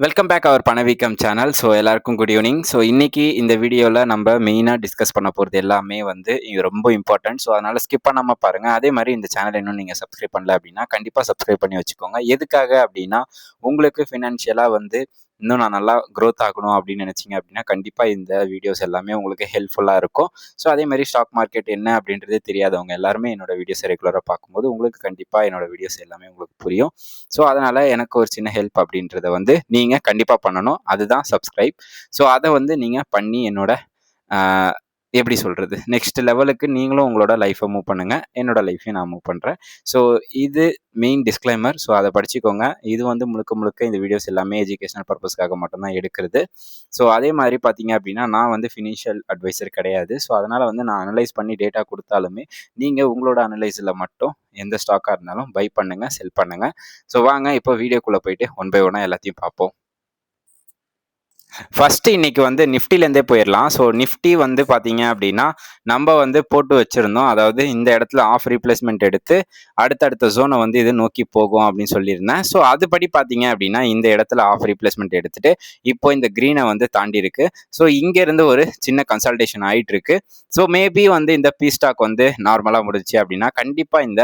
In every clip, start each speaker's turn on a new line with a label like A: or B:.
A: Welcome back அவர் பணவீக்கம் channel. So எல்லாருக்கும் good evening. So இன்னைக்கு இந்த வீடியோவில் நம்ம மெயினாக டிஸ்கஸ் பண்ண போகிறது எல்லாமே வந்து இங்க ரொம்ப இம்பார்ட்டன்ட். ஸோ அதனால் ஸ்கிப் பண்ணாமல் பாருங்கள். அதே மாதிரி இந்த சேனல் இன்னும் நீங்கள் சப்ஸ்கிரைப் பண்ணல அப்படின்னா கண்டிப்பாக சப்ஸ்கிரைப் பண்ணி வச்சுக்கோங்க. எதுக்காக அப்படின்னா உங்களுக்கு ஃபினான்ஷியலாக வந்து இன்னும் நான் நல்லா க்ரோத் ஆகணும் அப்படின்னு நினச்சிங்க அப்படின்னா கண்டிப்பாக இந்த வீடியோஸ் எல்லாமே உங்களுக்கு ஹெல்ப்ஃபுல்லாக இருக்கும். ஸோ அதே மாதிரி ஸ்டாக் மார்க்கெட் என்ன அப்படின்றதே தெரியாதவங்க எல்லாருமே என்னோட வீடியோஸை ரெகுலராக பார்க்கும்போது உங்களுக்கு கண்டிப்பாக என்னோட வீடியோஸ் எல்லாமே உங்களுக்கு புரியும். ஸோ அதனால் எனக்கு ஒரு சின்ன ஹெல்ப் அப்படின்றத வந்து நீங்கள் கண்டிப்பாக பண்ணணும். அதுதான் சப்ஸ்கிரைப். ஸோ அதை வந்து நீங்கள் பண்ணி என்னோட எப்படி சொல்கிறது, நெக்ஸ்ட் லெவலுக்கு நீங்களும் உங்களோட லைஃப்பை மூவ் பண்ணுங்கள். என்னோட லைஃப்பையும் நான் மூவ் பண்ணுறேன். ஸோ இது மெயின் டிஸ்க்ளைமர். ஸோ அதை படிச்சுக்கோங்க. இது வந்து முழுக்க முழுக்க இந்த வீடியோஸ் எல்லாமே எஜுகேஷனல் பர்பஸ்க்காக மட்டும்தான் எடுக்கிறது. ஸோ அதே மாதிரி பார்த்தீங்க அப்படின்னா நான் வந்து ஃபினான்ஷியல் அட்வைசர் கிடையாது. ஸோ அதனால் வந்து நான் அனலைஸ் பண்ணி டேட்டா கொடுத்தாலுமே நீங்கள் உங்களோட அனலைஸில் மட்டும் எந்த ஸ்டாக்காக இருந்தாலும் பை பண்ணுங்கள், செல் பண்ணுங்கள். ஸோ வாங்க இப்போ வீடியோக்குள்ளே போயிட்டு ஒன் பை ஒன்னாக எல்லாத்தையும் பார்ப்போம். ஃபஸ்ட்டு இன்னைக்கு வந்து நிஃப்டிலேருந்தே போயிடலாம். ஸோ நிஃப்டி வந்து பார்த்தீங்க அப்படின்னா நம்ம வந்து போட்டு வச்சுருந்தோம். அதாவது இந்த இடத்துல ஆஃப் ரீப்ளேஸ்மெண்ட் எடுத்து அடுத்தடுத்த ஜோனை வந்து இது நோக்கி போகும் அப்படின்னு சொல்லியிருந்தேன். ஸோ அதுபடி பார்த்தீங்க அப்படின்னா இந்த இடத்துல ஆஃப் ரீப்ளேஸ்மெண்ட் எடுத்துட்டு இப்போ இந்த க்ரீனை வந்து தாண்டி இருக்கு. ஸோ இங்கேருந்து ஒரு சின்ன கன்சல்டேஷன் ஆகிட்டு இருக்கு. ஸோ மேபி வந்து இந்த பி ஸ்டாக் வந்து நார்மலாக முடிச்சு அப்படின்னா கண்டிப்பாக இந்த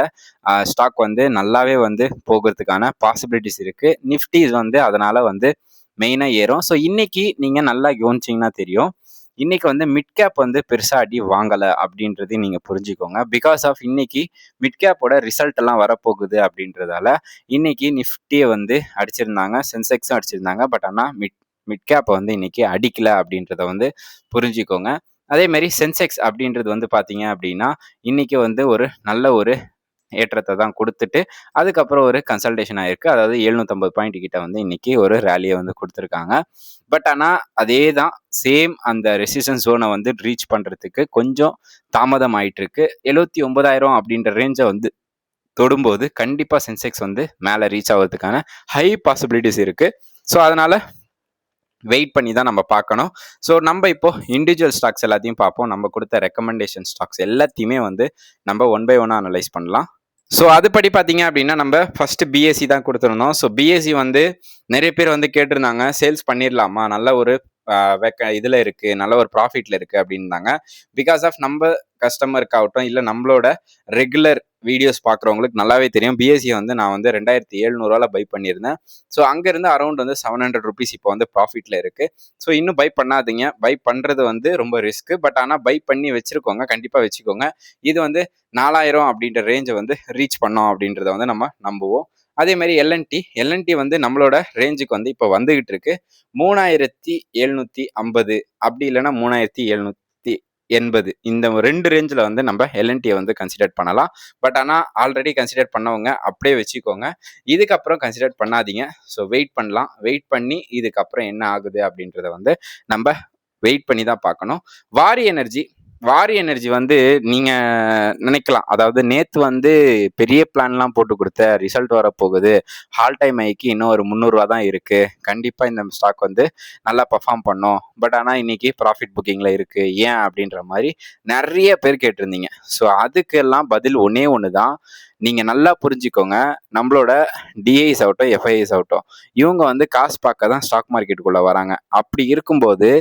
A: ஸ்டாக் வந்து நல்லாவே வந்து போகிறதுக்கான பாசிபிலிட்டிஸ் இருக்குது. நிஃப்டி வந்து அதனால் வந்து மெயினாக ஏறும். ஸோ இன்னைக்கு நீங்கள் நல்லா கவனிச்சிங்கன்னா தெரியும், இன்னைக்கு வந்து மிட் கேப் வந்து பெருசாக அடி வாங்கலை அப்படின்றது நீங்கள் புரிஞ்சுக்கோங்க. பிகாஸ் ஆஃப் இன்னைக்கு மிட் கேப்போட ரிசல்ட் எல்லாம் வரப்போகுது அப்படின்றதால இன்னைக்கு நிஃப்டியை வந்து அடிச்சிருந்தாங்க, சென்செக்ஸும் அடிச்சிருந்தாங்க. பட் ஆனால் மிட் கேப்பை வந்து இன்னைக்கு அடிக்கலை அப்படின்றத வந்து புரிஞ்சுக்கோங்க. அதே மாதிரி சென்செக்ஸ் அப்படின்றது வந்து பார்த்தீங்க அப்படின்னா இன்னைக்கு வந்து ஒரு நல்ல ஒரு ஏற்றத்தை தான் கொடுத்துட்டு அதுக்கப்புறம் ஒரு கன்சல்டேஷன் ஆயிருக்கு. அதாவது 750 பாயிண்ட் கிட்ட வந்து இன்னைக்கு ஒரு ரேலியை வந்து கொடுத்துருக்காங்க. பட் ஆனால் அதே தான் சேம் அந்த ரெசிஸ்டன்ஸ் ஜோனை வந்து ரீச் பண்ணுறதுக்கு கொஞ்சம் தாமதம் ஆயிட்டு இருக்கு. 79,000 அப்படின்ற ரேஞ்சை வந்து தொடும்போது கண்டிப்பாக சென்செக்ஸ் வந்து மேலே ரீச் ஆகிறதுக்கான ஹை பாசிபிலிட்டிஸ் இருக்கு. ஸோ அதனால வெயிட் பண்ணி தான் நம்ம பார்க்கணும். ஸோ நம்ம இப்போ இண்டிவிஜுவல் ஸ்டாக்ஸ் எல்லாத்தையும் பார்ப்போம். நம்ம கொடுத்த ரெக்கமெண்டேஷன் ஸ்டாக்ஸ் எல்லாத்தையுமே வந்து நம்ம ஒன் பை ஒன்னாக அனலைஸ் பண்ணலாம். ஸோ அதுபடி பார்த்தீங்க அப்படின்னா நம்ம ஃபஸ்ட்டு பிஎஸ்சி தான் கொடுத்துருந்தோம். ஸோ பிஎஸ்சி வந்து நிறைய பேர் வந்து கேட்டிருந்தாங்க, சேல்ஸ் பண்ணிடலாமா, நல்ல ஒரு இதில் இருக்குது, நல்ல ஒரு ப்ராஃபிட்டில் இருக்குது அப்படின்னாங்க. பிகாஸ் ஆஃப் நம்ம கஸ்டமருக்காகட்டும் இல்லை நம்மளோட ரெகுலர் வீடியோஸ் பார்க்குறவங்களுக்கு நல்லாவே தெரியும், பிஎஸ்சி வந்து நான் வந்து 2700 பை பண்ணியிருந்தேன். ஸோ அங்கேருந்து அரௌண்ட் வந்து 700 ருபீஸ் இப்போ வந்து ப்ராஃபிட்டில் இருக்குது. ஸோ இன்னும் பை பண்ணாதீங்க. பை பண்ணுறது வந்து ரொம்ப ரிஸ்க்கு. பட் ஆனால் பை பண்ணி வச்சுருக்கோங்க, கண்டிப்பாக வச்சுக்கோங்க. இது வந்து 4000 அப்படின்ற ரேஞ்சை வந்து ரீச் பண்ணோம் அப்படின்றத வந்து நம்ம நம்புவோம். அதே மாதிரி எல்என்டி வந்து நம்மளோட ரேஞ்சுக்கு வந்து இப்போ வந்துகிட்டு இருக்கு 3750 அப்படி இல்லைன்னா 3780 இந்த 2 ரேஞ்சில் வந்து நம்ம எல்என்டியை வந்து கன்சிடர் பண்ணலாம். பட் ஆனால் ஆல்ரெடி கன்சிடர் பண்ணவங்க அப்படியே வச்சுக்கோங்க, இதுக்கப்புறம் கன்சிடர் பண்ணாதீங்க. ஸோ வெயிட் பண்ணலாம். வெயிட் பண்ணி இதுக்கப்புறம் என்ன ஆகுது அப்படின்றத வந்து நம்ம வெயிட் பண்ணி தான் பார்க்கணும். வாரி எனர்ஜி வந்து நீங்கள் நினைக்கலாம், அதாவது நேற்று வந்து பெரிய பிளான்லாம் போட்டு கொடுத்த ரிசல்ட் வரப்போகுது, ஹால் டைம் ஐக்கு இன்னும் ஒரு 300 தான் இருக்குது, கண்டிப்பாக இந்த ஸ்டாக் வந்து நல்லா பர்ஃபார்ம் பண்ணோம். பட் ஆனால் இன்னைக்கு ப்ராஃபிட் புக்கிங்கில் இருக்குது, ஏன் அப்படின்ற மாதிரி நிறைய பேர் கேட்டிருந்தீங்க. ஸோ அதுக்கெல்லாம் பதில் ஒன்றே ஒன்று தான். நீங்கள் நல்லா புரிஞ்சுக்கோங்க, நம்மளோட டிஐஸ் ஆகட்டும் எஃப்ஐஎஸ் ஆகட்டும் இவங்க வந்து காசு பார்க்க தான் ஸ்டாக் மார்க்கெட்டுக்குள்ளே வராங்க. அப்படி இருக்கும்போது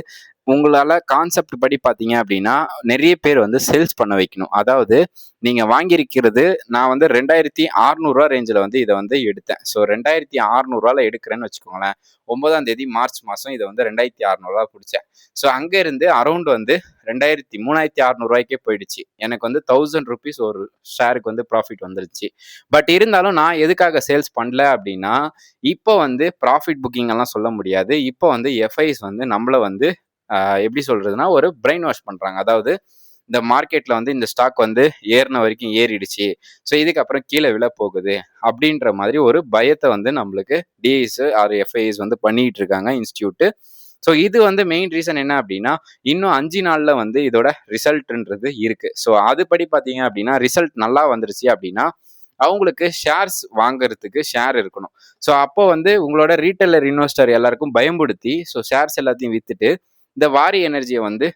A: உங்களால் கான்செப்ட் படி பார்த்தீங்க அப்படின்னா நிறைய பேர் வந்து சேல்ஸ் பண்ண வைக்கணும். அதாவது நீங்கள் வாங்கியிருக்கிறது, நான் வந்து 2600 ரேஞ்சில் வந்து இதை வந்து எடுத்தேன். ஸோ 2600 எடுக்கிறேன்னு வச்சுக்கோங்களேன். 9ஆம் தேதி மார்ச் மாதம் இதை வந்து 2600 பிடிச்சேன். ஸோ அங்கேருந்து அரௌண்ட் வந்து 3600 போயிடுச்சு. எனக்கு வந்து 1000 ருபீஸ் ஒரு ஷேருக்கு வந்து ப்ராஃபிட் வந்துருச்சு. பட் இருந்தாலும் நான் எதுக்காக சேல்ஸ் பண்ணல அப்படின்னா, இப்போ வந்து ப்ராஃபிட் புக்கிங் எல்லாம் சொல்ல முடியாது. இப்போ வந்து எஃப்ஐஸ் வந்து நம்மளை வந்து எப்படி சொல்றதுன்னா ஒரு பிரெயின் வாஷ் பண்றாங்க. அதாவது இந்த மார்க்கெட்ல வந்து இந்த ஸ்டாக் வந்து ஏறின வரைக்கும் ஏறிடுச்சு, ஸோ இதுக்கப்புறம் கீழே விழ போகுது அப்படின்ற மாதிரி ஒரு பயத்தை வந்து நம்மளுக்கு டிஐஸ் ஆர் எஃப்ஐஸ் வந்து பண்ணிட்டு இருக்காங்க இன்ஸ்டியூட்டு. ஸோ இது வந்து மெயின் ரீசன் என்ன அப்படின்னா, இன்னும் 5 நாள்ல வந்து இதோட ரிசல்ட்ன்றது இருக்கு. ஸோ அதுபடி பார்த்தீங்க அப்படின்னா ரிசல்ட் நல்லா வந்துருச்சு அப்படின்னா அவங்களுக்கு ஷேர்ஸ் வாங்குறதுக்கு ஷேர் இருக்கணும். ஸோ அப்போ வந்து உங்களோட ரீட்டைலர் இன்வெஸ்டர் எல்லாருக்கும் பயன்படுத்தி ஸோ ஷேர்ஸ் எல்லாத்தையும் வித்துட்டு இந்த வாரி எனர்ஜியை வந்து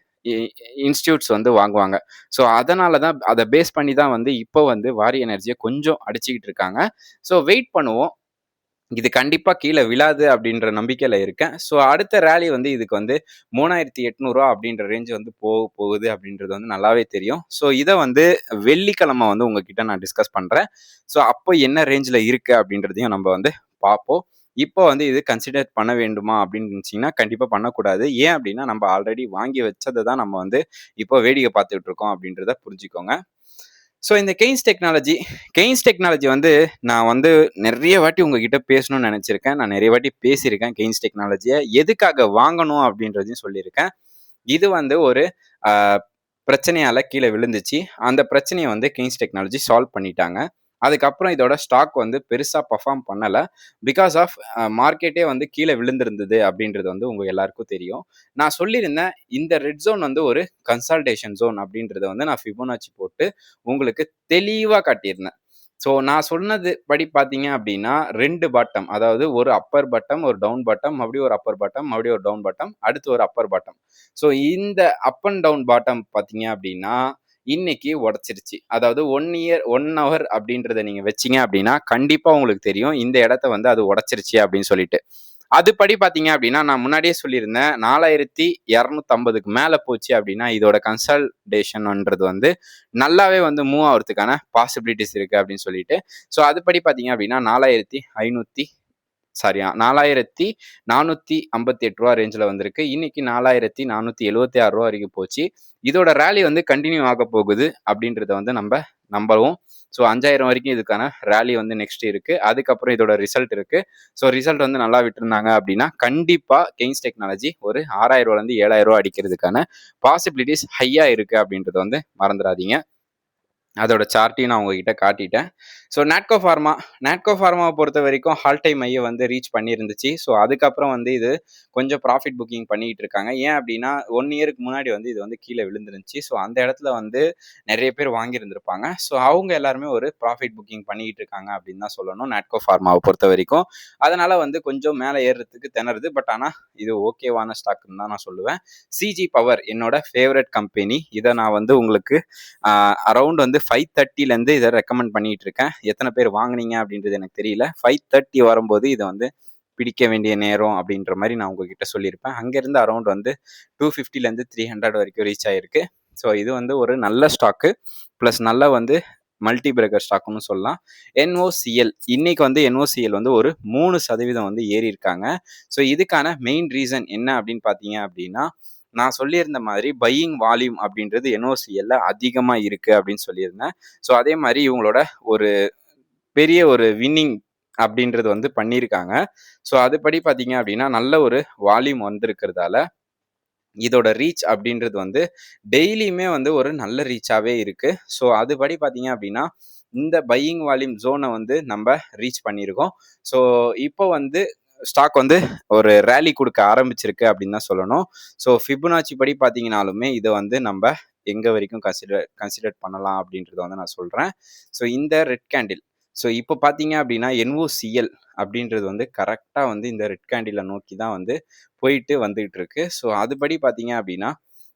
A: இன்ஸ்டியூட்ஸ் வந்து வாங்குவாங்க. ஸோ அதனால தான் அதை பேஸ் பண்ணி தான் வந்து இப்போ வந்து வாரி எனர்ஜியை கொஞ்சம் அடிச்சுக்கிட்டு இருக்காங்க. ஸோ வெயிட் பண்ணுவோம். இது கண்டிப்பா கீழ விழாது அப்படின்ற நம்பிக்கையில இருக்கேன். ஸோ அடுத்த ரேலி வந்து இதுக்கு வந்து ரூ. 3800 அப்படின்ற ரேஞ்ச் வந்து போகுது அப்படின்றது வந்து நல்லாவே தெரியும். ஸோ இத வந்து வெள்ளிக்கிழமை வந்து உங்ககிட்ட நான் டிஸ்கஸ் பண்றேன். ஸோ அப்போ என்ன ரேஞ்ச்ல இருக்கு அப்படின்றதையும் நம்ம வந்து பார்ப்போம். இப்போ வந்து இது கன்சிடர் பண்ண வேண்டுமா அப்படின்னு இருந்துச்சுன்னா, கண்டிப்பா பண்ணக்கூடாது. ஏன் அப்படின்னா, நம்ம ஆல்ரெடி வாங்கி வச்சத தான் நம்ம வந்து இப்போ வேடிக்கை பார்த்துட்டு இருக்கோம் அப்படின்றத புரிஞ்சுக்கோங்க. ஸோ இந்த கெய்ன்ஸ் டெக்னாலஜி வந்து நான் வந்து நெறைய வாட்டி உங்ககிட்ட பேசணும்னு நெனைச்சிருக்கேன். நான் நெறைய வாட்டி பேசியிருக்கேன் கெய்ன்ஸ் டெக்னாலஜிய. எதுக்காக வாங்கணும் அப்படின்றதையும் சொல்லியிருக்கேன். இது வந்து ஒரு அ பிரச்சனையால கீழ விழுந்துச்சு. அந்த பிரச்சனைய வந்து கெய்ன்ஸ் டெக்னாலஜி சால்வ் பண்ணிட்டாங்க. அதுக்கப்புறம் இதோட ஸ்டாக் வந்து பெருசா பெர்ஃபார்ம் பண்ணல. பிகாஸ் ஆஃப் மார்க்கெட்டே வந்து கீழ விழுந்திருந்தது அப்படின்றது வந்து உங்க எல்லாருக்கும் தெரியும். நான் சொல்லியிருந்தேன், இந்த ரெட் ஜோன் வந்து ஒரு கன்சால்டேஷன் ஜோன் அப்படின்றத வந்து நான் ஃபிபோனாச்சி போட்டு உங்களுக்கு தெளிவா காட்டியிருந்தேன். ஸோ நான் சொன்னது படி பார்த்தீங்க அப்படின்னா, 2 பாட்டம், அதாவது ஒரு அப்பர் பாட்டம், ஒரு டவுன் பாட்டம், மறுபடியும் ஒரு அப்பர் பாட்டம், மறுபடியும் ஒரு டவுன் பாட்டம், அடுத்து ஒரு அப்பர் பாட்டம். ஸோ இந்த அப் அண்ட் டவுன் பாட்டம் பார்த்தீங்க அப்படின்னா, இன்னைக்கு உடைச்சிருச்சு. அதாவது 1 ஹவர் அப்படின்றத நீங்க வச்சீங்க அப்படின்னா, கண்டிப்பா உங்களுக்கு தெரியும் இந்த இடத்த வந்து அது உடைச்சிருச்சு அப்படின்னு சொல்லிட்டு. அதுபடி பார்த்தீங்க அப்படின்னா, நான் முன்னாடியே சொல்லியிருந்தேன் 4250க்கு மேல போச்சு அப்படின்னா, இதோட கன்சால்டேஷன்ன்றது வந்து நல்லாவே வந்து மூவ் ஆகுறதுக்கான பாசிபிலிட்டிஸ் இருக்கு அப்படின்னு சொல்லிட்டு. ஸோ அதுபடி பார்த்தீங்க அப்படின்னா 4458 ரேஞ்சில் வந்திருக்கு. இன்னைக்கு 4476 வரைக்கும் போச்சு. இதோட ரேலி வந்து கண்டினியூ ஆக போகுது அப்படின்றத வந்து நம்ம நம்புவோம். ஸோ 5000 வரைக்கும் இதுக்கான ரேலி வந்து நெக்ஸ்ட் இருக்கு. அதுக்கப்புறம் இதோட ரிசல்ட் இருக்கு. ஸோ ரிசல்ட் வந்து நல்லா விட்டுருந்தாங்க அப்படின்னா, கண்டிப்பா கெய்ன்ஸ் டெக்னாலஜி ஒரு ரூ. 6000லேருந்து ரூ. 7000 அடிக்கிறதுக்கான பாசிபிலிட்டிஸ் ஹையா இருக்கு அப்படின்றத வந்து மறந்துடாதீங்க. அதோட சார்ட்டையும் நான் உங்ககிட்ட காட்டிட்டேன். ஸோ நாட்கோ ஃபார்மாவை பொறுத்த வரைக்கும் ஆல் டைம் ஹையை வந்து ரீச் பண்ணியிருந்துச்சு. ஸோ அதுக்கப்புறம் வந்து இது கொஞ்சம் ப்ராஃபிட் புக்கிங் பண்ணிட்டு இருக்காங்க. ஏன் அப்படின்னா 1 இயருக்கு முன்னாடி வந்து இது வந்து கீழே விழுந்துருந்துச்சு. ஸோ அந்த இடத்துல வந்து நிறைய பேர் வாங்கியிருந்திருப்பாங்க. ஸோ அவங்க எல்லாருமே ஒரு ப்ராஃபிட் புக்கிங் பண்ணிட்டு இருக்காங்க அப்படின்னு தான் சொல்லணும் நாட்கோ ஃபார்மாவை பொறுத்த வரைக்கும். அதனால வந்து கொஞ்சம் மேலே ஏறுறதுக்கு திணறுது. பட் ஆனால் இது ஓகேவான ஸ்டாக்னு தான் நான் சொல்லுவேன். சிஜி பவர் என்னோட ஃபேவரட் கம்பெனி. இதை நான் வந்து உங்களுக்கு அரௌண்ட் வந்து 530லேருந்து இதை ரெக்கமெண்ட் பண்ணிட்டு இருக்கேன். எத்தனை பேர் வாங்குனீங்க அப்படின்றது எனக்கு தெரியல. 530 வரும்போது இதை வந்து பிடிக்க வேண்டிய நேரம் அப்படின்ற மாதிரி நான் உங்ககிட்ட சொல்லியிருப்பேன். அங்கேருந்து அரௌண்ட் வந்து 250லேருந்து 300 வரைக்கும் ரீச் ஆயிருக்கு. ஸோ இது வந்து ஒரு நல்ல ஸ்டாக்கு ப்ளஸ் நல்ல வந்து மல்டி பிரேக்கர் ஸ்டாக்னு சொல்லலாம். என்ஓசிஎல் இன்னைக்கு வந்து என்ஓசிஎல் வந்து ஒரு 3% வந்து ஏறி இருக்காங்க. ஸோ இதுக்கான மெயின் ரீசன் என்ன அப்படின்னு பார்த்தீங்க அப்படின்னா, நான் சொல்லியிருந்த மாதிரி பையிங் வால்யூம் அப்படின்றது என்ஓசிஎல்ல அதிகமா இருக்கு அப்படின்னு சொல்லியிருந்தேன். ஸோ அதே மாதிரி இவங்களோட ஒரு பெரிய ஒரு வின்னிங் அப்படின்றது வந்து பண்ணியிருக்காங்க. ஸோ அதுபடி பார்த்தீங்க அப்படின்னா நல்ல ஒரு வால்யூம் வந்திருக்கிறதால இதோட ரீச் அப்படின்றது வந்து டெய்லியுமே வந்து ஒரு நல்ல ரீச்சாவே இருக்கு. ஸோ அதுபடி பார்த்தீங்க அப்படின்னா இந்த பையிங் வால்யூம் ஜோனை வந்து நம்ம ரீச் பண்ணியிருக்கோம். ஸோ இப்போ வந்து ஸ்டாக் வந்து ஒரு ரேலி கொடுக்க ஆரம்பிச்சிருக்கு அப்படின்னு தான் சொல்லணும். ஸோ ஃபிபொனாச்சி படி பார்த்தீங்கனாலுமே இதை வந்து நம்ம எங்க வரைக்கும் கன்சிடர் பண்ணலாம் அப்படின்றத வந்து நான் சொல்றேன். ஸோ இந்த ரெட் கேண்டில், ஸோ இப்போ பார்த்தீங்க அப்படின்னா என்ஓசிஎல் அப்படின்றது வந்து கரெக்டாக வந்து இந்த ரெட் கேண்டிலை நோக்கி தான் வந்து போயிட்டு வந்துகிட்டு இருக்கு. ஸோ அதுபடி பார்த்தீங்க அப்படின்னா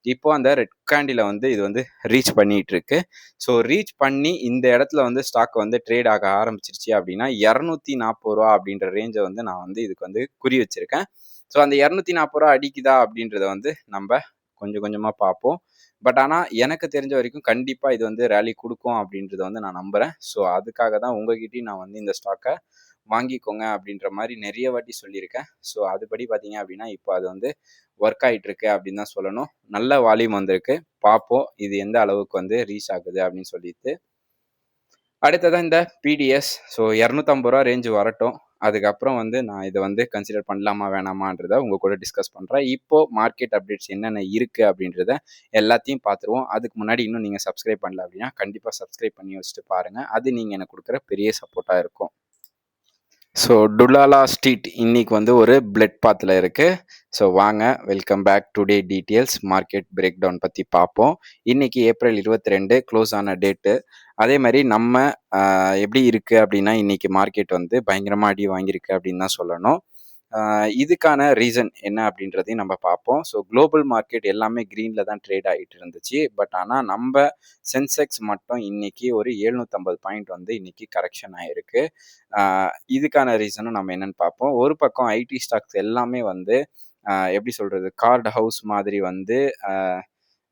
A: இப்போ அந்த ரெட் கேண்டில வந்து இது வந்து ரீச் பண்ணிட்டு இருக்கு. ஸோ ரீச் பண்ணி இந்த இடத்துல வந்து ஸ்டாக் வந்து ட்ரேட் ஆக ஆரம்பிச்சிருச்சு அப்படின்னா ரூ. 240 அப்படின்ற ரேஞ்சை வந்து நான் வந்து இதுக்கு வந்து குறி வச்சிருக்கேன். ஸோ அந்த ரூ. 240 அடிக்குதா அப்படின்றத வந்து நம்ம கொஞ்சம் கொஞ்சமாக பார்ப்போம். பட் ஆனால் எனக்கு தெரிஞ்ச வரைக்கும் கண்டிப்பாக இது வந்து ரேலி கொடுக்கும் அப்படின்றத வந்து நான் நம்புகிறேன். ஸோ அதுக்காக தான் உங்ககிட்டயும் நான் வந்து இந்த ஸ்டாக்கை வாங்கிக்கோங்க அப்படின்ற மாதிரி நிறைய வாட்டி சொல்லியிருக்கேன். ஸோ அதுபடி பார்த்தீங்க அப்படின்னா இப்போ அது வந்து ஒர்க் ஆகிட்டு இருக்கு அப்படின்னு தான் சொல்லணும். நல்ல வால்யூம் வந்திருக்கு. பார்ப்போம் இது எந்த அளவுக்கு வந்து ரீச் ஆகுது அப்படின்னு சொல்லிட்டு. அடுத்ததான் இந்த பிடிஎஸ். ஸோ ரூ. 250 ரேஞ்சு வரட்டும். அதுக்கப்புறம் வந்து நான் இதை வந்து கன்சிடர் பண்ணலாமா வேணாமான்றதை உங்க கூட டிஸ்கஸ் பண்ணுறேன். இப்போ மார்க்கெட் அப்டேட்ஸ் என்னென்ன இருக்குது அப்படின்றத எல்லாத்தையும் பார்த்துருவோம். அதுக்கு முன்னாடி இன்னும் நீங்கள் சப்ஸ்கிரைப் பண்ணல அப்படின்னா கண்டிப்பாக சப்ஸ்கிரைப் பண்ணி வச்சுட்டு பாருங்கள். அது நீங்கள் எனக்கு கொடுக்குற பெரிய சப்போர்ட்டாக இருக்கும். ஸோ டுலாலா ஸ்ட்ரீட் இன்னைக்கு வந்து ஒரு பிளட் பாத்தில் இருக்குது. ஸோ வாங்க welcome back. Today details market break down பற்றி பார்ப்போம். இன்னைக்கு ஏப்ரல் 22 க்ளோஸ் ஆன டேட்டு. அதே மாதிரி நம்ம எப்படி இருக்குது அப்படின்னா இன்னைக்கு மார்க்கெட் வந்து பயங்கரமாக அடி வாங்கியிருக்கு அப்படின்னு தான் சொல்லணும். இதுக்கான ரீசன் என்ன அப்படின்றதையும் நம்ம பார்ப்போம். ஸோ குளோபல் மார்க்கெட் எல்லாமே க்ரீனில் தான் ட்ரேட் ஆகிட்டு இருந்துச்சு. பட் ஆனால் நம்ம சென்செக்ஸ் மட்டும் இன்னைக்கு ஒரு 750 பாயிண்ட் வந்து இன்னைக்கு கரெக்ஷன் ஆகிருக்கு. இதுக்கான ரீசனும் நம்ம என்னன்னு பார்ப்போம். ஒரு பக்கம் ஐடி ஸ்டாக்ஸ் எல்லாமே வந்து எப்படி சொல்கிறது, கார்டு ஹவுஸ் மாதிரி வந்து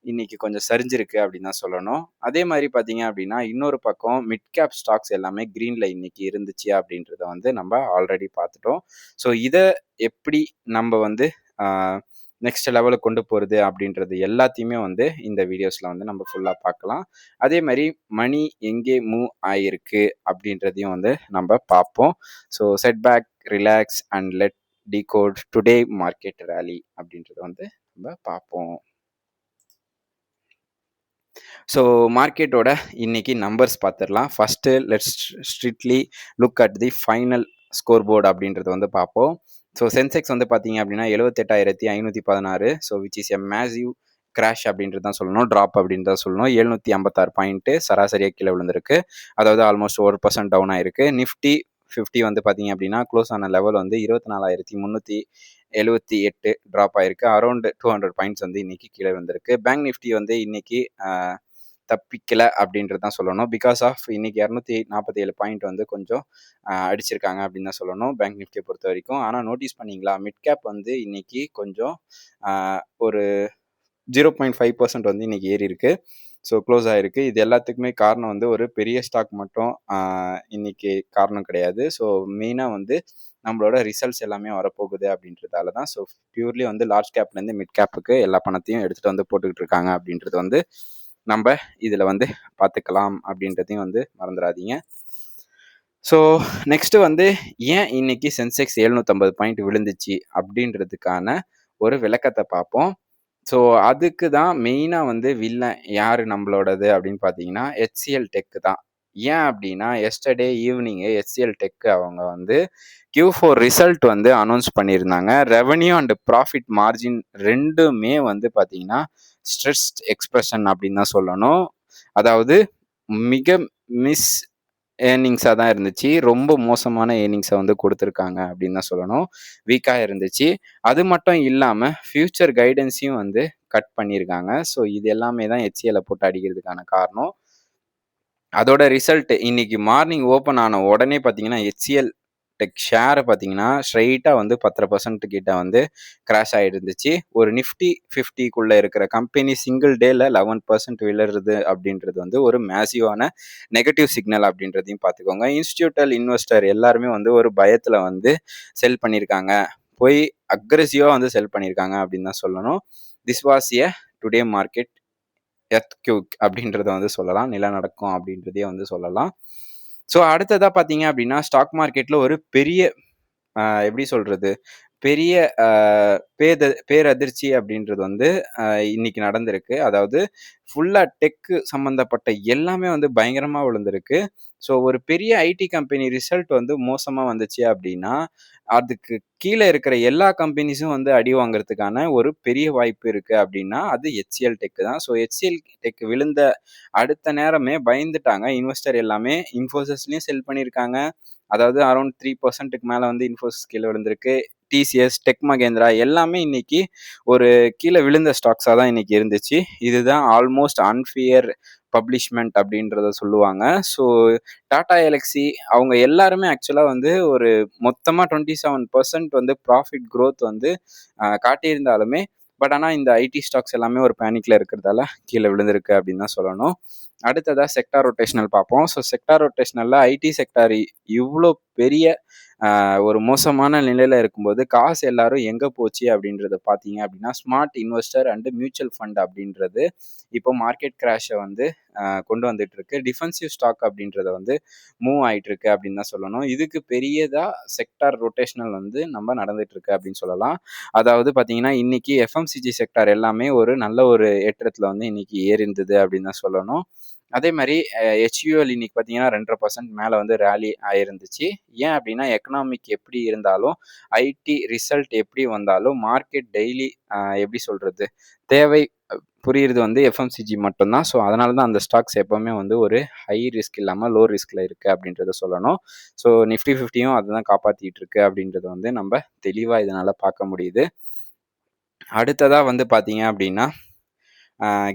A: இன்னைக்கு கொஞ்சம் சரிஞ்சிருக்கு அப்படின்னு தான் சொல்லணும். அதே மாதிரி பார்த்தீங்க அப்படின்னா இன்னொரு பக்கம் மிட் கேப் ஸ்டாக்ஸ் எல்லாமே க்ரீனில் இன்னைக்கு இருந்துச்சு அப்படின்றத வந்து நம்ம ஆல்ரெடி பார்த்துட்டோம். ஸோ இதை எப்படி நம்ம வந்து நெக்ஸ்ட் லெவலுக்கு கொண்டு போகிறது அப்படின்றது எல்லாத்தையுமே வந்து இந்த வீடியோஸில் வந்து நம்ம ஃபுல்லாக பார்க்கலாம். அதே மாதிரி மணி எங்கே மூவ் ஆகிருக்கு அப்படின்றதையும் வந்து நம்ம பார்ப்போம். So set back, relax and let decode today market rally அப்படின்றத வந்து நம்ம பார்ப்போம். ஸோ மார்க்கெட்டோட இன்னைக்கு நம்பர்ஸ் பார்த்துடலாம். First let's strictly look at the final scoreboard அப்படின்றத வந்து பார்ப்போம். ஸோ சென்செக்ஸ் வந்து பார்த்தீங்க அப்படின்னா 78,516. So which is a massive crash அப்படின்றது தான் சொல்லணும், ட்ராப் அப்படின்னு தான் சொல்லணும். 756 பாயிண்ட்டு சராசரியாக கீழே விழுந்திருக்கு. அதாவது ஆல்மோஸ்ட் 1% டவுன் ஆயிருக்கு. நிஃப்டி 50 வந்து பார்த்தீங்க அப்படின்னா க்ளோஸ் ஆன லெவல் வந்து 24,378 ட்ராப் ஆயிருக்கு. அரௌண்ட் 200 பாயிண்ட்ஸ் வந்து இன்னைக்கு கீழே வந்திருக்கு. பேங்க் நிஃப்டி வந்து இன்னைக்கு தப்பிக்கலை அப்படின்றது தான் சொல்லணும். பிகாஸ் ஆஃப் இன்னைக்கு 247 பாயிண்ட் வந்து கொஞ்சம் அடிச்சிருக்காங்க அப்படின்னு தான் சொல்லணும் பேங்க் நிஃப்டியை பொறுத்த வரைக்கும். ஆனால் நோட்டீஸ் பண்ணிங்களா, மிட் கேப் வந்து இன்னைக்கு கொஞ்சம் ஒரு 0.5% வந்து இன்னைக்கு ஏறி இருக்கு. ஸோ க்ளோஸ் ஆகிருக்கு. இது எல்லாத்துக்குமே காரணம் வந்து ஒரு பெரிய ஸ்டாக் மட்டும் இன்னைக்கு காரணம் கிடையாது. ஸோ மெயினாக வந்து நம்மளோட ரிசல்ட்ஸ் எல்லாமே வரப்போகுது அப்படின்றதால தான். ஸோ பியூர்லி வந்து லார்ஜ் கேப்லேருந்து மிட் கேப்புக்கு எல்லா பணத்தையும் எடுத்துகிட்டு வந்து போட்டுக்கிட்டு இருக்காங்க அப்படின்றது வந்து நம்ம இதில் வந்து பார்த்துக்கலாம் அப்படின்றதையும் வந்து மறந்துடாதீங்க. ஸோ நெக்ஸ்ட்டு வந்து ஏன் இன்னைக்கு சென்செக்ஸ் 750 பாயிண்ட் விழுந்துச்சு அப்படின்றதுக்கான ஒரு விளக்கத்தை பார்ப்போம். ஸோ அதுக்கு தான் மெயினாக வந்து வில்லன் யார் நம்மளோடது அப்படின்னு பார்த்தீங்கன்னா HCL டெக் தான். ஏன் அப்படின்னா எஸ்டர்டே ஈவினிங்கு HCL டெக் அவங்க வந்து Q4 ரிசல்ட் வந்து அனௌன்ஸ் பண்ணியிருந்தாங்க. ரெவன்யூ அண்ட் ப்ராஃபிட் மார்ஜின் ரெண்டுமே வந்து பார்த்தீங்கன்னா ஸ்ட்ரெஸ்ட் எக்ஸ்பிரஷன் அப்படின்னு தான் சொல்லணும். அதாவது மிக மிஸ் ஏர்னிங்ஸாக தான் இருந்துச்சு. ரொம்ப மோசமான ஏர்னிங்ஸை வந்து கொடுத்துருக்காங்க அப்படின்னு தான் சொல்லணும். வீக்காக இருந்துச்சு. அது மட்டும் இல்லாமல் ஃப்யூச்சர் கைடன்ஸையும் வந்து கட் பண்ணியிருக்காங்க. ஸோ இது எல்லாமே தான் HCL போட்டு அடிக்கிறதுக்கான காரணம். அதோட ரிசல்ட் இன்னைக்கு மார்னிங் ஓப்பன் ஆன உடனே பார்த்தீங்கன்னா HCL டெக் ஷேர் பார்த்தீங்கன்னா ஸ்ட்ரைட்டாக வந்து 10% கிட்ட வந்து கிராஷ் ஆகிட்டு இருந்துச்சு. ஒரு நிஃப்டி 50க்குள்ளே இருக்கிற கம்பெனி சிங்கிள் டேல 11% விழுறது அப்படின்றது வந்து ஒரு மேசிவான நெகட்டிவ் சிக்னல் அப்படின்றதையும் பார்த்துக்கோங்க. இன்ஸ்டிடியூட்டல் இன்வெஸ்டர் எல்லாருமே வந்து ஒரு பயத்தில் வந்து செல் பண்ணியிருக்காங்க. போய் அக்ரெசிவாக வந்து செல் பண்ணியிருக்காங்க அப்படின்னு தான் சொல்லணும். This was a today market earthquake அப்படின்றத வந்து சொல்லலாம். நிலநடுக்கம் அப்படின்றதே வந்து சொல்லலாம். ஸோ அடுத்ததாக பார்த்தீங்க அப்படின்னா ஸ்டாக் மார்க்கெட்டில் ஒரு பெரிய எப்படி சொல்கிறது, பெரிய பேரதிர்ச்சி அப்படின்றது வந்து இன்னைக்கு நடந்திருக்கு. அதாவது ஃபுல்லாக டெக்கு சம்மந்தப்பட்ட எல்லாமே வந்து பயங்கரமாக விழுந்திருக்கு. ஸோ ஒரு பெரிய ஐடி கம்பெனி ரிசல்ட் வந்து மோசமாக வந்துச்சு அப்படின்னா அதுக்கு கீழே இருக்கிற எல்லா கம்பெனிஸும் வந்து அடி வாங்குறதுக்கான ஒரு பெரிய வாய்ப்பு இருக்குது அப்படின்னா அது HCL டெக் தான். ஸோ HCL டெக் விழுந்த அடுத்த நேரமே பயந்துட்டாங்க இன்வெஸ்டர் எல்லாமே. இன்ஃபோசிஸ்லையும் செல் பண்ணியிருக்காங்க. அதாவது அரௌண்ட் 3%க்கு மேலே வந்து இன்ஃபோசிஸ் கீழே விழுந்திருக்கு. TCS, டெக் மகேந்திரா எல்லாமே இன்னைக்கு ஒரு கீழே விழுந்த ஸ்டாக்ஸாக தான் இன்னைக்கு இருந்துச்சு. இதுதான் ஆல்மோஸ்ட் அன்ஃபியர் பப்ளிஷ்மெண்ட் அப்படின்றத சொல்லுவாங்க. ஸோ டாடா எலக்ஸி அவங்க எல்லாருமே ஆக்சுவலாக வந்து ஒரு மொத்தமாக 27% வந்து ப்ராஃபிட் க்ரோத் வந்து காட்டியிருந்தாலுமே பட் ஆனால் இந்த ஐடி ஸ்டாக்ஸ் எல்லாமே ஒரு பேனிக்கில் இருக்கிறதால கீழே விழுந்திருக்கு அப்படின்னு தான் சொல்லணும். அடுத்ததாக செக்டார் ரொட்டேஷனல் பார்ப்போம். ஸோ செக்டார் ரொட்டேஷனலில் ஐடி செக்டார் இவ்வளோ பெரிய ஒரு மோசமான நிலையில் இருக்கும்போது காசு எல்லாரும் எங்கே போச்சு அப்படின்றத பார்த்தீங்க அப்படின்னா smart investor and mutual fund அப்படின்றது இப்போ மார்க்கெட் கிராஷை வந்து கொண்டு வந்துட்டு இருக்கு. டிஃபென்சிவ் ஸ்டாக் அப்படின்றத வந்து மூவ் ஆகிட்டு இருக்கு அப்படின்னு தான் சொல்லணும். இதுக்கு பெரியதாக செக்டார் ரொட்டேஷனல் வந்து நம்ம நடந்துட்டு இருக்கு அப்படின்னு சொல்லலாம். அதாவது பார்த்தீங்கன்னா இன்னைக்கு FMCG செக்டார் எல்லாமே ஒரு நல்ல ஒரு ஏற்றத்தில் வந்து இன்னைக்கு ஏறி இருந்தது அப்படின்னு தான் சொல்லணும். அதே மாரி ஹெச்யூஎல் இன்னைக்கு பார்த்தீங்கன்னா 2.5% மேல வந்து ராலி ஆயிருந்துச்சு. ஏன் அப்டின்னா, எக்கனாமிக் எப்படி இருந்தாலும், ஐடி ரிசல்ட் எப்படி வந்தாலும், மார்க்கெட் டெய்லி எப்படி சொல்றது? தேவை புரியிறது வந்து எஃப்எம்சிஜி மட்டும் தான். ஸோ, அதனால தான் அந்த ஸ்டாக்ஸ் எப்பவுமே வந்து ஒரு ஹை ரிஸ்க் இல்லாம, லோ ரிஸ்க்ல இருக்கு அப்படின்றத சொல்லணும். ஸோ, நிஃப்டி 50யும் அதுதான் காப்பாத்திட்டு இருக்கு அப்படின்றத வந்து நம்ப தெளிவா இதனால பார்க்க முடியுது. அடுத்ததா வந்து பார்த்தீங்க அப்படின்னா,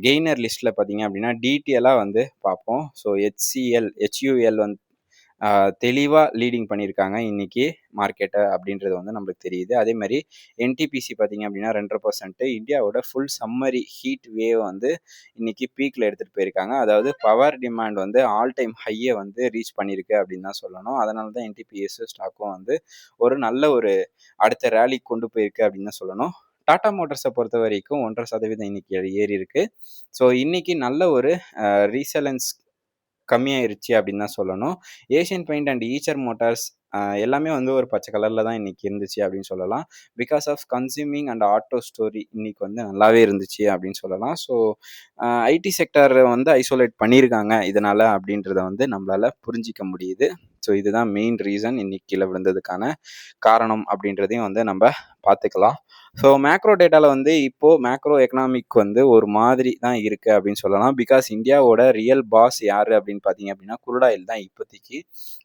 A: கெய்னர் லிஸ்ட்ல பார்த்தீங்க அப்படின்னா, டிடிஎல்லா வந்து பார்ப்போம். ஸோ, ஹெச்யூஎல் வந்து தெளிவா லீடிங் பண்ணியிருக்காங்க இன்னைக்கு மார்க்கெட்ட அப்படின்றது வந்து நம்மளுக்கு தெரியுது. அதே மாரி என்டிபிசி பார்த்தீங்க அப்படின்னா 2.5% இந்தியாவோட ஃபுல் சம்மரி ஹீட் வேவ் வந்து இன்னைக்கு பீக்ல எடுத்துட்டு போயிருக்காங்க. அதாவது பவர் டிமாண்ட் வந்து ஆல் டைம் ஹைய வந்து ரீச் பண்ணியிருக்கு அப்படின்னு தான் சொல்லணும். அதனால தான் என்டிபிஎஸ் ஸ்டாக்கும் வந்து ஒரு நல்ல ஒரு அடுத்த ரேலிக்கு கொண்டு போயிருக்கு அப்படின்னு தான் சொல்லணும். டாடா மோட்டார்ஸ பொறுத்தவரைக்கும் 1.5% இன்னைக்கு ஏறியிருக்கு. ஸோ, இன்னைக்கு நல்ல ஒரு ரீசலன்ஸ் கம்மியாயிருச்சு அப்படின்னு தான் சொல்லணும். Asian paint and Eicher Motors எல்லாமே வந்து ஒரு பச்சை கலர்ல தான் இன்னைக்கு இருந்துச்சு அப்படின்னு சொல்லலாம். Because of consuming and auto story இன்னைக்கு வந்து நல்லாவே இருந்துச்சு அப்படின்னு சொல்லலாம். ஸோ, ஐடி செக்டார வந்து ஐசோலேட் பண்ணியிருக்காங்க இதனால அப்படின்றத வந்து நம்மளால புரிஞ்சிக்க முடியுது. ஸோ, இதுதான் மெயின் ரீசன் இன்னைக்கு கீழ விழுந்ததுக்கான காரணம் அப்படின்றதையும் வந்து நம்ப பார்த்துக்கலாம். ஸோ, மேக்ரோ டேட்டால வந்து இப்போ மேக்ரோ எக்கனாமிக் வந்து ஒரு மாதிரி தான் இருக்கு அப்படின்னு சொல்லலாம். பிகாஸ் இந்தியாவோட ரியல் பாஸ் யாரு அப்படின்னு பார்த்தீங்க அப்படின்னா, குரூட் ஆயில் தான் இப்போதைக்கு.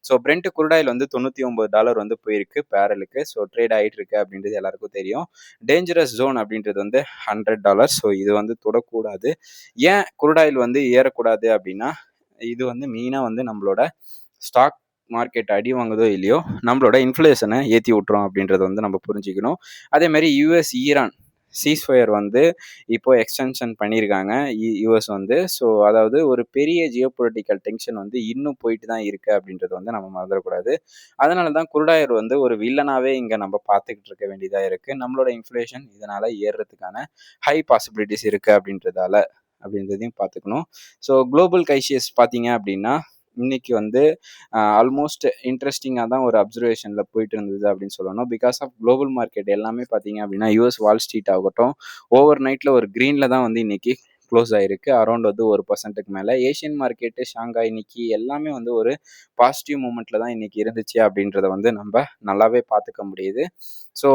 A: ஸோ, பிரெண்ட் குரூட் ஆயில் வந்து $99 வந்து போயிருக்கு பேரலுக்கு. ஸோ, ட்ரேட் ஆயிட்டு இருக்கு அப்படின்றது எல்லாருக்கும் தெரியும். டேஞ்சரஸ் ஜோன் அப்படின்றது வந்து $100. ஸோ, இது வந்து தொடக்கூடாது. ஏன் குரூட் ஆயில் வந்து ஏறக்கூடாது அப்படின்னா, இது வந்து மெயினா வந்து நம்மளோட ஸ்டாக் மார்க்கெட் அடி வாங்குதோ இல்லையோ, நம்மளோட இன்ஃப்ளேஷனை ஏற்றி விட்டுரும் அப்படின்றத வந்து நம்ம புரிஞ்சுக்கணும். அதே மாதிரி யுஎஸ் ஈரான் சீஸ்ஃபயர் வந்து இப்போ எக்ஸ்டென்ஷன் பண்ணியிருக்காங்க யுஎஸ் வந்து. ஸோ, அதாவது ஒரு பெரிய ஜியோ பொலிட்டிக்கல் டென்ஷன் வந்து இன்னும் போயிட்டு தான் இருக்கு அப்படின்றத வந்து நம்ம மறந்துடக்கூடாது. அதனால தான் குருடாயர் வந்து ஒரு வில்லனாவே இங்கே நம்ம பார்த்துக்கிட்டு இருக்க வேண்டியதாக இருக்குது. நம்மளோட இன்ஃப்ளேஷன் இதனால ஏறுறதுக்கான ஹை பாசிபிலிட்டிஸ் இருக்குது அப்படின்றதையும் பார்த்துக்கணும். ஸோ, குளோபல் கைஷியஸ் பார்த்தீங்க அப்படின்னா, இன்னைக்கு வந்து ஆல்மோஸ்ட் இன்ட்ரெஸ்டிங்காக தான் ஒரு அப்சர்வேஷனில் போயிட்டு இருந்தது அப்படின்னு சொல்லணும். பிகாஸ் ஆஃப் குளோபல் மார்க்கெட் எல்லாமே பார்த்தீங்க அப்படின்னா யூஎஸ் வால் ஸ்ட்ரீட் ஆகட்டும், ஓவர் நைட்டில் ஒரு க்ரீனில் தான் வந்து இன்னைக்கு க்ளோஸ் ஆயிருக்கு. அரௌண்ட் வந்து 1% மேலே. ஏஷியன் மார்க்கெட்டு, ஷாங்காய், நிக்கி எல்லாமே வந்து ஒரு பாசிட்டிவ் மூமெண்ட்ல தான் இன்னைக்கு இருந்துச்சு அப்படின்றத வந்து நம்ம நல்லாவே பார்த்துக்க முடியுது. ஸோ,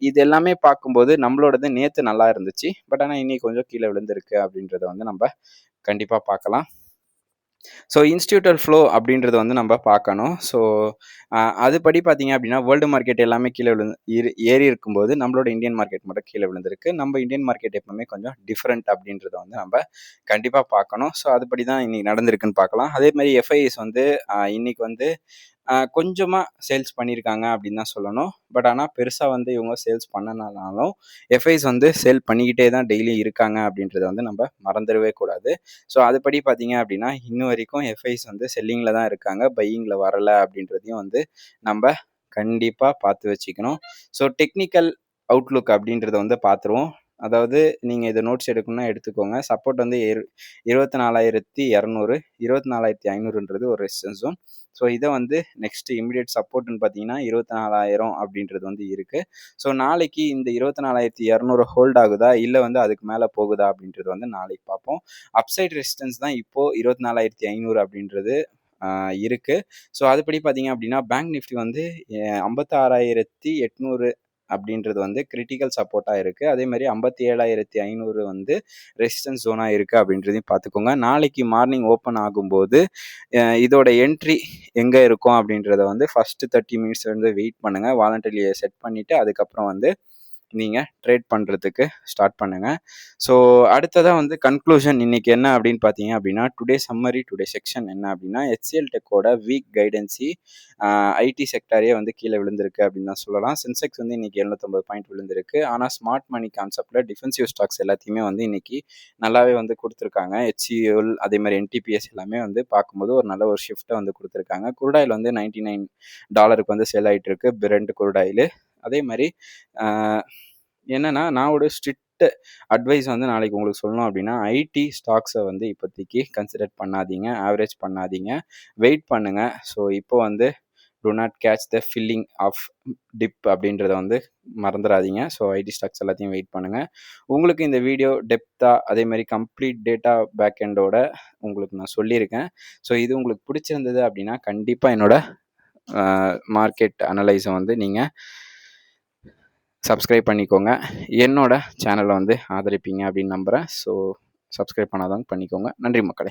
A: இது எல்லாமே பார்க்கும்போது நம்மளோடது நேற்று நல்லா இருந்துச்சு. பட் ஆனால் இன்னைக்கு கொஞ்சம் கீழே விழுந்திருக்கு அப்படின்றத வந்து நம்ம கண்டிப்பாக பார்க்கலாம். ஸோ, இன்ஸ்டிடியூட்டல் ஃப்ளோ அப்படின்றது வந்து நம்ம பார்க்கணும். ஸோ, அதுபடி பார்த்தீங்க அப்படின்னா வேர்ல்டு மார்க்கெட் எல்லாமே கீழே ஏறி இருக்கும்போது நம்மளோட இந்தியன் மார்க்கெட் மட்டும் கீழே விழுந்திருக்கு. நம்ம இந்தியன் மார்க்கெட் எப்பவுமே கொஞ்சம் டிஃப்ரெண்ட் அப்படின்றத வந்து நம்ம கண்டிப்பாக பார்க்கணும். ஸோ, அதுபடி தான் இன்னைக்கு நடந்திருக்குன்னு பார்க்கலாம். அதே மாதிரி எஃப்ஐஎஸ் வந்து இன்னைக்கு வந்து கொஞ்சமாக சேல்ஸ் பண்ணியிருக்காங்க அப்படின்னு தான் சொல்லணும். பட் ஆனால் பெருசாக வந்து இவங்க சேல்ஸ் பண்ணனாலும் எஃப்ஐஸ் வந்து சேல் பண்ணிக்கிட்டே தான் டெய்லி இருக்காங்க அப்படின்றத வந்து நம்ம மறந்துடவே கூடாது. ஸோ, அதுபடி பார்த்தீங்க அப்படின்னா இன்னும் வரைக்கும் எஃப்ஐஸ் வந்து செல்லிங்கில் தான் இருக்காங்க, பையிங்கில் வரலை அப்படின்றதையும் வந்து நம்ம கண்டிப்பாக பார்த்து வச்சுக்கணும். ஸோ, டெக்னிக்கல் அவுட்லுக் அப்படின்றத வந்து பார்த்துருவோம். அதாவது நீங்கள் இதை நோட்ஸ் எடுக்கணும்னா எடுத்துக்கோங்க. சப்போர்ட் வந்து 24,200, 24,500ன்றது ஒரு ரெசிஸ்டன்ஸ் ஜோன். ஸோ, இதை வந்து நெக்ஸ்ட் இமிடியேட் சப்போர்ட்னு பார்த்தீங்கன்னா 24,000 அப்படின்றது வந்து இருக்குது. ஸோ, நாளைக்கு இந்த 24,200 ஹோல்ட் ஆகுதா, இல்லை வந்து அதுக்கு மேலே போகுதா அப்படின்றது வந்து நாளைக்கு பார்ப்போம். அப்சைட் ரெசிஸ்டன்ஸ் தான் இப்போது 24,500 அப்படின்றது இருக்கு. ஸோ, அதுபடி பார்த்தீங்க அப்படின்னா பேங்க் நிஃப்டி வந்து 56,800 அப்படின்றது வந்து கிரிட்டிக்கல் சப்போர்ட்டாக இருக்குது. அதே மாதிரி 57,500 வந்து ரெசிஸ்டன்ஸ் ஜோனாக இருக்குது அப்படின்றதையும் பார்த்துக்கோங்க. நாளைக்கு மார்னிங் ஓப்பன் ஆகும்போது இதோட என்ட்ரி எங்கே இருக்கும் அப்படின்றத வந்து ஃபஸ்ட்டு 30 மினிட்ஸ் வந்து வெயிட் பண்ணுங்கள். வாலண்டரியை செட் பண்ணிவிட்டு அதுக்கப்புறம் வந்து நீங்கள் ட்ரேட் பண்ணுறதுக்கு ஸ்டார்ட் பண்ணுங்கள். ஸோ, அடுத்ததாக வந்து கன்க்ளூஷன் இன்னைக்கு என்ன அப்படின்னு பார்த்தீங்க அப்படின்னா, டுடே செக்ஷன் என்ன அப்படின்னா, HCL டெக்கோட வீக் கைடன்சி ஐடி செக்டாரே வந்து கீழே விழுந்திருக்கு அப்படின்னு தான் சொல்லலாம். சென்செக்ஸ் வந்து இன்னைக்கு 750 பாயிண்ட் விழுந்திருக்கு. ஆனால் ஸ்மார்ட் மணி கான்செப்டில் டிஃபென்சிவ் ஸ்டாக்ஸ் எல்லாத்தையுமே வந்து இன்னைக்கு நல்லாவே வந்து கொடுத்துருக்காங்க. HCL அதே மாதிரி NTPS எல்லாமே வந்து பார்க்கும்போது ஒரு நல்ல ஒரு ஷிஃப்ட்டை வந்து கொடுத்துருக்காங்க. குரூட் ஆயில் வந்து $99 வந்து சேல் ஆகிட்டு இருக்கு பிரெண்ட் குரூட் ஆயில். அதே மாதிரி என்னன்னா நான் ஒரு ஸ்ட்ரிக்ட் அட்வைஸ் வந்து நாளைக்கு உங்களுக்கு சொல்லணும் அப்படின்னா, ஐடி ஸ்டாக்ஸை வந்து இப்போதைக்கு கன்சிடர் பண்ணாதீங்க, ஆவரேஜ் பண்ணாதீங்க, வெயிட் பண்ணுங்க. ஸோ, இப்போ வந்து do not catch the filling of dip அப்படின்றத வந்து மறந்துடாதீங்க. ஸோ ஐடி ஸ்டாக்ஸ் எல்லாத்தையும் வெயிட் பண்ணுங்கள். உங்களுக்கு இந்த வீடியோ டெப்த்தாக அதே மாதிரி கம்ப்ளீட் டேட்டா பேக்கெண்டோட உங்களுக்கு நான் சொல்லியிருக்கேன். ஸோ இது உங்களுக்கு பிடிச்சிருந்தது அப்படின்னா கண்டிப்பாக என்னோட மார்க்கெட் அனலைஸை வந்து நீங்கள் சப்ஸ்கிரைப் பண்ணிக்கோங்க. என்னோட சேனலை வந்து ஆதரிப்பீங்க அப்படின்னு நம்புகிறேன். ஸோ சப்ஸ்கிரைப் பண்ணாதவங்க பண்ணிக்கோங்க. நன்றி மக்களே.